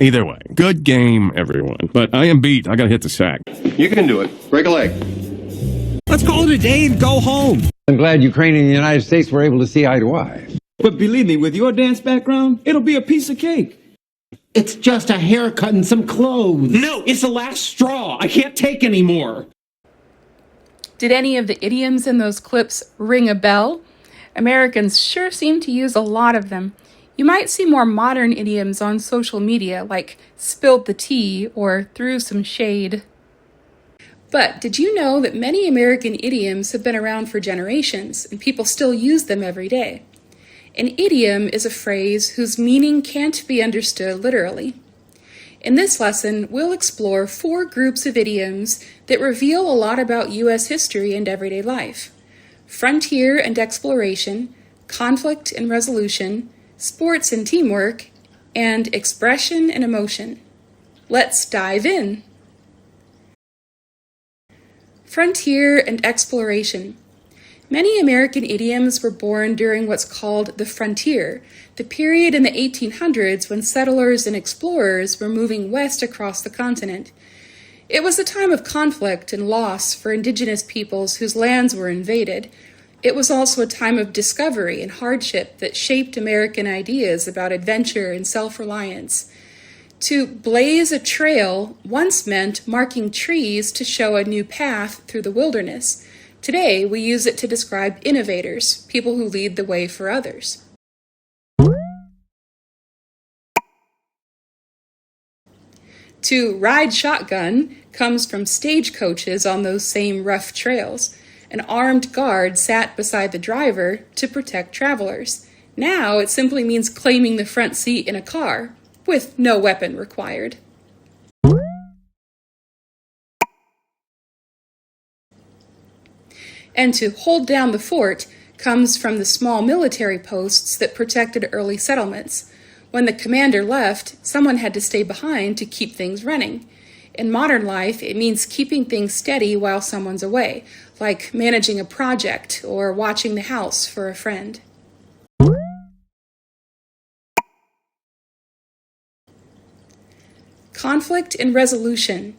Either way, good game, everyone. But I am beat. I gotta hit the sack. You can do it. Break a leg. Let's call it a day and go home. I'm glad Ukraine and the United States were able to see eye to eye. But believe me, with your dance background, it'll be a piece of cake. It's just a haircut and some clothes. No, it's the last straw. I can't take any more. Did any of the idioms in those clips ring a bell? Americans sure seem to use a lot of them. You might see more modern idioms on social media, like spilled the tea or threw some shade. But did you know that many American idioms have been around for generations, and people still use them every day? An idiom is a phrase whose meaning can't be understood literally. In this lesson, we'll explore 4 groups of idioms that reveal a lot about U.S. history and everyday life: frontier and exploration, conflict and resolution, sports and teamwork, and expression and emotion. Let's dive in. Frontier and exploration. Many American idioms were born during what's called the frontier, the period in the 1800s when settlers and explorers were moving west across the continent. It was a time of conflict and loss for indigenous peoples whose lands were invaded. It was also a time of discovery and hardship that shaped American ideas about adventure and self-reliance. To blaze a trail once meant marking trees to show a new path through the wilderness. Today, we use it to describe innovators, people who lead the way for others. To ride shotgun comes from stagecoaches on those same rough trails. An armed guard sat beside the driver to protect travelers. Now it simply means claiming the front seat in a car, with no weapon required. And to hold down the fort comes from the small military posts that protected early settlements. When the commander left, someone had to stay behind to keep things running. In modern life, it means keeping things steady while someone's away, like managing a project or watching the house for a friend. Conflict and resolution.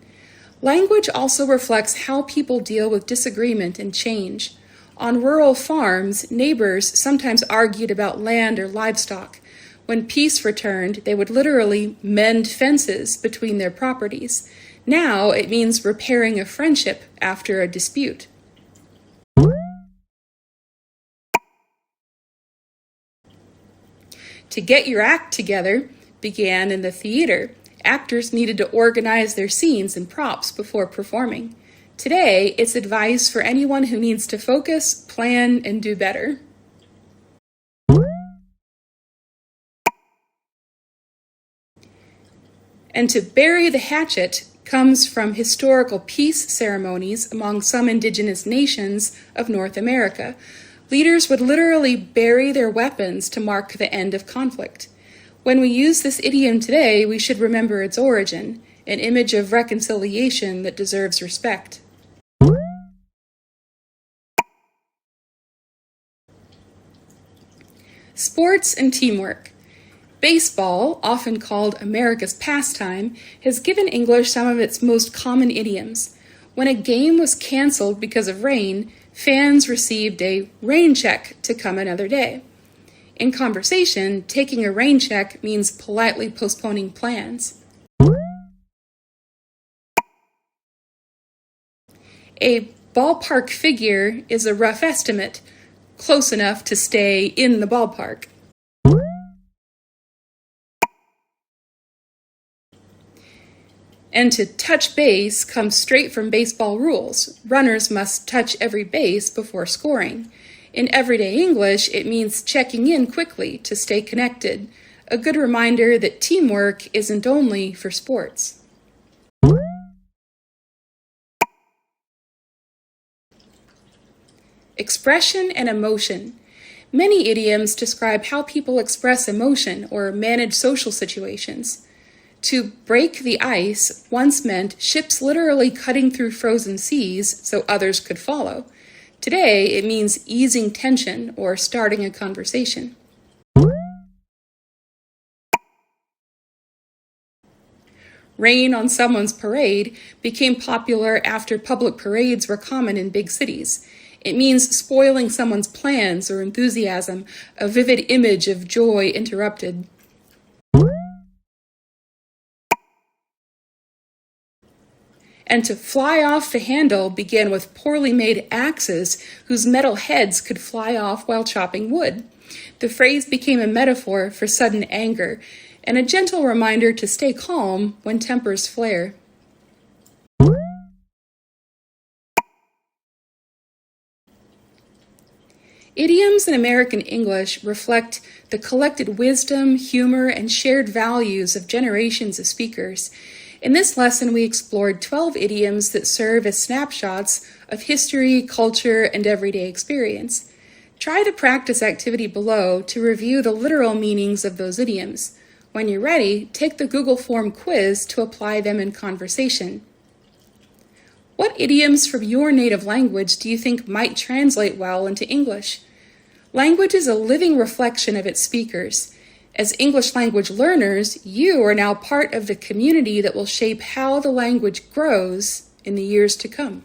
Language also reflects how people deal with disagreement and change. On rural farms, neighbors sometimes argued about land or livestock. When peace returned, they would literally mend fences between their properties. Now it means repairing a friendship after a dispute. To get your act together began in the theater. Actors needed to organize their scenes and props before performing. Today, it's advice for anyone who needs to focus, plan, and do better. And to bury the hatchet comes from historical peace ceremonies among some indigenous nations of North America. Leaders would literally bury their weapons to mark the end of conflict. When we use this idiom today, we should remember its origin, an image of reconciliation that deserves respect. Sports and teamwork. Baseball, often called America's pastime, has given English some of its most common idioms. When a game was canceled because of rain, fans received a rain check to come another day. In conversation, taking a rain check means politely postponing plans. A ballpark figure is a rough estimate, close enough to stay in the ballpark. And to touch base comes straight from baseball rules. Runners must touch every base before scoring. In everyday English, it means checking in quickly to stay connected, a good reminder that teamwork isn't only for sports. Expression and emotion. Many idioms describe how people express emotion or manage social situations. To break the ice once meant ships literally cutting through frozen seas so others could follow. Today, it means easing tension or starting a conversation. Rain on someone's parade became popular after public parades were common in big cities. It means spoiling someone's plans or enthusiasm, a vivid image of joy interrupted. And to fly off the handle began with poorly made axes whose metal heads could fly off while chopping wood. The phrase became a metaphor for sudden anger and a gentle reminder to stay calm when tempers flare. Idioms in American English reflect the collected wisdom, humor, and shared values of generations of speakers. In this lesson, we explored 12 idioms that serve as snapshots of history, culture, and everyday experience. Try the practice activity below to review the literal meanings of those idioms. When you're ready, take the Google Form quiz to apply them in conversation. What idioms from your native language do you think might translate well into English? Language is a living reflection of its speakers. As English language learners, you are now part of the community that will shape how the language grows in the years to come.